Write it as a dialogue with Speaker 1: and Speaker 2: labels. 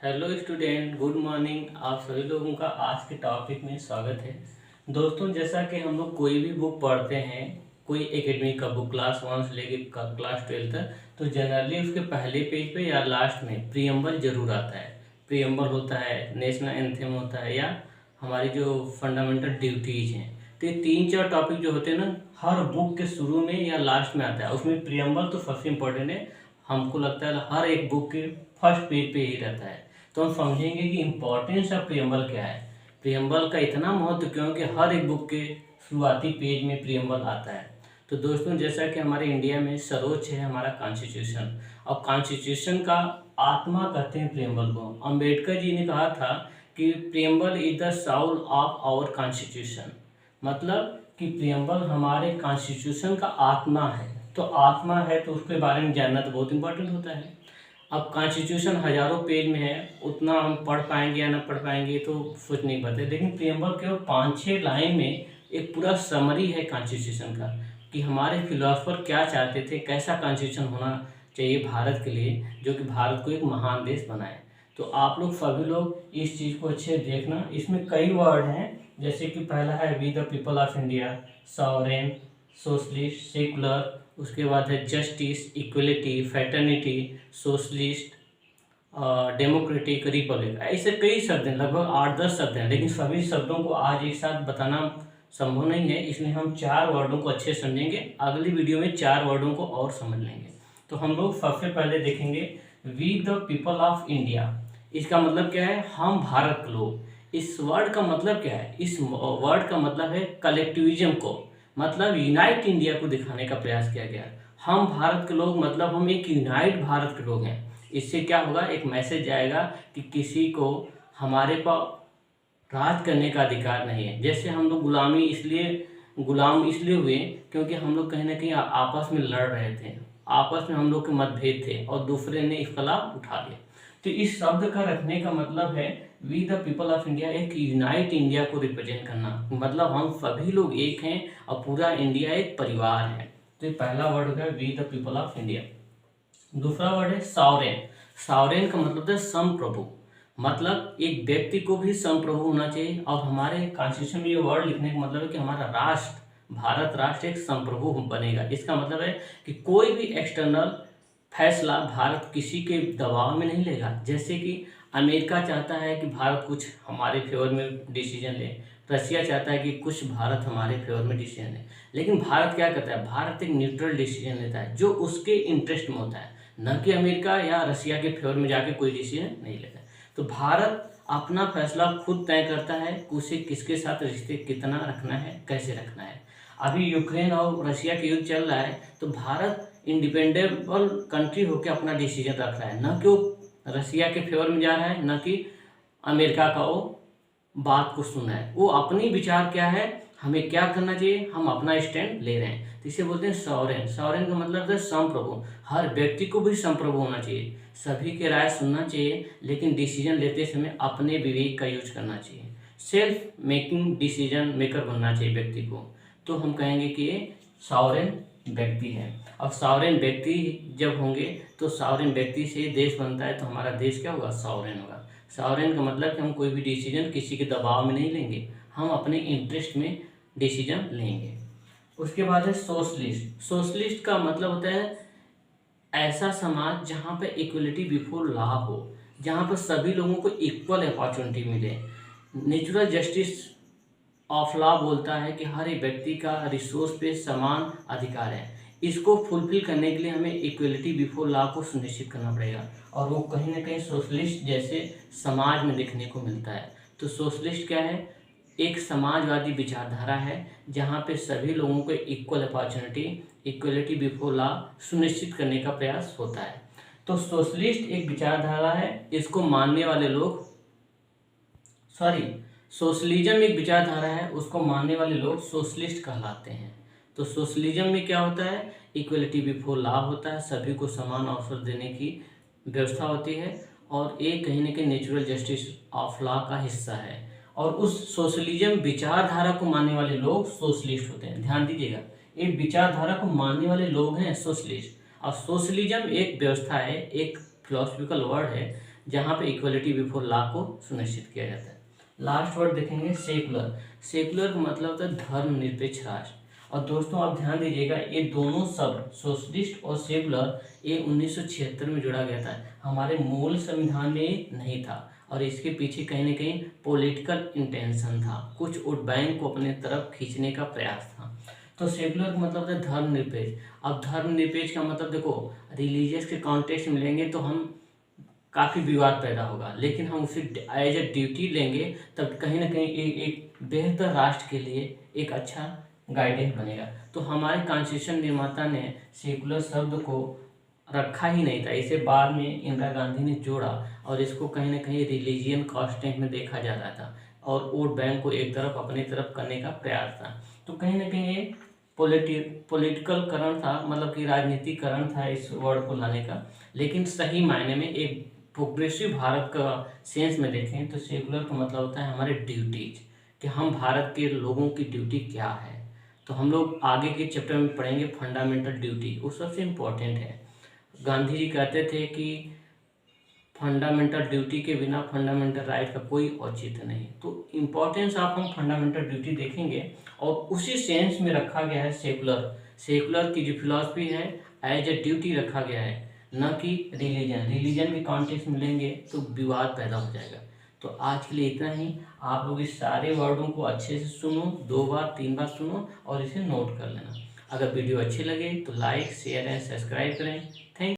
Speaker 1: Hello student, good morning. आप सभी लोगों का आज के टॉपिक में स्वागत है। दोस्तों, जैसा कि हम लोग कोई भी बुक पढ़ते हैं, कोई एकेडमिक का बुक क्लास 1 से लेके क्लास 12 तक, तो जनरली उसके पहले पेज पे या लास्ट में प्रीएम्बल जरूर आता है। प्रीएम्बल होता है, नेशनल एंथेम होता है, या हमारी जो फंडामेंटल ड्यूटीज हैं। तो ये 3-4 टॉपिक जो होते हैं ना, हर बुक के शुरू में या लास्ट में आता है। उसमें प्रीएम्बल तो सबसे इम्पोर्टेंट है। हमको लगता है हर एक बुक के फर्स्ट पेज पे ही रहता है। तो हम समझेंगे कि इम्पोर्टेंस ऑफ प्रीएम्बल क्या है, प्रीएम्बल का इतना महत्व क्यों कि हर एक बुक के शुरुआती पेज में प्रीएम्बल आता है। तो दोस्तों, जैसा कि हमारे इंडिया में सर्वोच्च है हमारा कॉन्स्टिट्यूशन, और कॉन्स्टिट्यूशन का आत्मा कहते हैं प्रीएम्बल को। अम्बेडकर जी ने कहा था कि preamble is the soul of our constitution, मतलब कि प्रीएम्बल हमारे कॉन्स्टिट्यूशन का आत्मा है। तो आत्मा है तो उसके बारे में जानना तो बहुत इंपॉर्टेंट होता है। अब कॉन्स्टिट्यूशन हजारों पेज में है, उतना हम पढ़ पाएंगे या ना पढ़ पाएंगे तो सोच नहीं पाते, लेकिन प्रीएम्बल केवल 5-6 लाइन में एक पूरा समरी है कॉन्स्टिट्यूशन का, कि हमारे फिलोसफर क्या चाहते थे, कैसा कॉन्स्टिट्यूशन होना चाहिए भारत के लिए, जो कि भारत को एक महान देश बनाए। तो आप लोग सभी लोग इस चीज़ को अच्छे देखना। इसमें कई वर्ड हैं, जैसे कि पहला है we the people of India, sovereign, socialist, secular, उसके बाद है justice, equality, fraternity, socialist, democratic, republic. ऐसे कई शब्द हैं, लगभग 8-10 शब्द हैं, लेकिन सभी शब्दों को आज एक साथ बताना संभव नहीं है, इसलिए हम 4 वर्डों को अच्छे समझेंगे। अगली वीडियो में 4 वर्डों को और समझ लेंगे। तो हम लोग सबसे पहले देखेंगे we the people of India. इसका मतलब क्या है? हम भारत के लोग। इस वर्ड का मतलब क्या है? इस वर्ड का मतलब है कलेक्टिविज्म को, मतलब यूनाइट इंडिया को दिखाने का प्रयास किया गया। हम भारत के लोग मतलब हम एक यूनाइट भारत के लोग हैं। इससे क्या होगा? एक मैसेज जाएगा कि किसी को हमारे पर राज करने का अधिकार नहीं है। जैसे हम लोग गुलाम इसलिए हुए क्योंकि हम लोग कहीं ना कहीं आपस में लड़ रहे थे, आपस में हम लोग के मतभेद थे और दूसरे ने इख्तलाफ उठा लिया। तो इस शब्द का रखने का मतलब है we the people of India, एक यूनाइट इंडिया को रिप्रेजेंट करना, मतलब हम सभी लोग एक हैं और पूरा इंडिया एक परिवार है। तो पहला वर्ड हो गया we the people of India. दूसरा वर्ड है सॉवरेन। सॉवरेन का मतलब है संप्रभु, मतलब एक व्यक्ति को भी संप्रभु होना चाहिए। और हमारे कॉन्स्टिट्यूशन में ये वर्ड लिखने का मतलब है कि हमारा राष्ट्र, भारत राष्ट्र एक संप्रभु बनेगा। इसका मतलब है कि कोई भी एक्सटर्नल फैसला भारत किसी के दबाव में नहीं लेगा। जैसे कि अमेरिका चाहता है कि भारत कुछ हमारे फेवर में डिसीजन ले, रसिया चाहता है कि कुछ भारत हमारे फेवर में डिसीजन ले, लेकिन भारत क्या करता है? भारत एक न्यूट्रल डिसीजन लेता है जो उसके इंटरेस्ट में होता है, न कि अमेरिका या रसिया के फेवर में जाके कोई डिसीजन नहीं लेता। तो भारत अपना फैसला खुद तय करता है कि उसे किसके साथ रिश्ते कितना रखना है, कैसे रखना है। अभी यूक्रेन और रशिया के युद्ध चल रहा है, तो भारत इंडिपेंडेबल कंट्री होकर अपना डिसीजन रख रहा है, न कि वो रसिया के फेवर में जा रहा है, न कि अमेरिका का वो बात को सुना है। वो अपनी विचार क्या है, हमें क्या करना चाहिए, हम अपना स्टैंड ले रहे हैं। तो इसे बोलते हैं सॉवरेन। सॉवरेन का मतलब है संप्रभु। हर व्यक्ति को भी संप्रभु होना चाहिए, सभी की राय सुनना चाहिए, लेकिन डिसीजन लेते समय अपने विवेक का यूज करना चाहिए। सेल्फ मेकिंग डिसीजन मेकर बनना चाहिए व्यक्ति को। तो हम कहेंगे कि ये सॉवरेन व्यक्ति है। अब सॉवरेन व्यक्ति जब होंगे तो सॉवरेन व्यक्ति से देश बनता है, तो हमारा देश क्या होगा? सॉवरेन होगा। सॉवरेन का मतलब कि हम कोई भी डिसीजन किसी के दबाव में नहीं लेंगे, हम अपने इंटरेस्ट में डिसीजन लेंगे। उसके बाद है सोशलिस्ट। सोशलिस्ट का मतलब होता है ऐसा समाज जहाँ पे इक्वलिटी बिफोर लॉ हो, जहाँ पर सभी लोगों को इक्वल अपॉर्चुनिटी मिले। नेचुरल जस्टिस ऑफ लॉ बोलता है कि हर एक व्यक्ति का रिसोर्स पे समान अधिकार है। इसको फुलफिल करने के लिए हमें इक्वलिटी बिफोर लॉ को सुनिश्चित करना पड़ेगा, और वो कहीं ना कहीं सोशलिस्ट जैसे समाज में देखने को मिलता है। तो सोशलिस्ट क्या है? एक समाजवादी विचारधारा है जहाँ पे सभी लोगों को equal opportunity, equality before law सुनिश्चित करने का प्रयास होता है। तो सोशलिस्ट एक विचारधारा है, इसको मानने वाले लोग सोशलिज्म एक विचारधारा है, उसको मानने वाले लोग सोशलिस्ट कहलाते हैं। तो सोशलिज्म में क्या होता है? इक्वलिटी बिफोर लॉ होता है, सभी को समान अवसर देने की व्यवस्था होती है, और एक कहीं ना कहीं नेचुरल जस्टिस ऑफ लॉ का हिस्सा है। और उस सोशलिज्म विचारधारा को मानने वाले लोग सोशलिस्ट होते हैं। ध्यान दीजिएगा, एक विचारधारा को मानने वाले लोग हैं सोशलिस्ट। और सोशलिज्म एक व्यवस्था है, एक फिलोसफिकल वर्ड है जहाँ पे इक्वलिटी बिफोर लॉ को सुनिश्चित किया जाता है। लास्ट वर्ड देखेंगे सेकुलर। सेकुलर का मतलब होता है धर्मनिरपेक्ष राष्ट्र। और दोस्तों आप ध्यान दीजिएगा, ये दोनों शब्द सोशलिस्ट और सेकुलर ये 1976 में जोड़ा गया था, हमारे मूल संविधान में नहीं था। और इसके पीछे कहीं ना कहीं पॉलिटिकल इंटेंशन था, कुछ वोट बैंक को अपने तरफ खींचने का प्रयास था। तो सेकुलर का मतलब है धर्मनिरपेक्ष। अब धर्मनिरपेक्ष का मतलब देखो, रिलीजियस के कॉन्टेक्स्ट में लेंगे तो हम काफ़ी विवाद पैदा होगा, लेकिन हम उसे एज ए ड्यूटी लेंगे तब कहीं ना कहीं एक बेहतर राष्ट्र के लिए एक अच्छा गाइडेंस बनेगा। तो हमारे कॉन्स्टिट्यूशन निर्माता ने सेकुलर शब्द को रखा ही नहीं था, इसे बाद में इंदिरा गांधी ने जोड़ा और इसको कहीं ना कहीं रिलीजियन कॉन्टेक्स्ट में देखा जा रहा था और वोट बैंक को एक तरफ अपनी तरफ करने का प्रयास था। तो कहीं ना कहीं ये पॉलिटिकल करण था, मतलब कि राजनीतिकरण था इस वर्ड को लाने का। लेकिन सही मायने में एक प्रोग्रेसिव भारत का सेंस में देखें तो सेकुलर का मतलब होता है हमारे ड्यूटीज, कि हम भारत के लोगों की ड्यूटी क्या है। तो हम लोग आगे के चैप्टर में पढ़ेंगे फंडामेंटल ड्यूटी, वो सबसे इम्पोर्टेंट है। गांधी जी कहते थे कि फंडामेंटल ड्यूटी के बिना फंडामेंटल राइट का कोई औचित्य नहीं। तो इम्पोर्टेंस ऑफ हम फंडामेंटल ड्यूटी देखेंगे और उसी सेंस में रखा गया है सेकुलर। सेकुलर की जो फिलॉसफी है एज ए ड्यूटी रखा गया है, न कि रिलीजन। रिलीजन के कॉन्टेक्स्ट में लेंगे तो विवाद पैदा हो जाएगा। तो आज के लिए इतना ही। आप लोग इस सारे वर्डों को अच्छे से सुनो, 2 बार 3 बार सुनो और इसे नोट कर लेना। अगर वीडियो अच्छे लगे तो लाइक शेयर एंड सब्सक्राइब करें।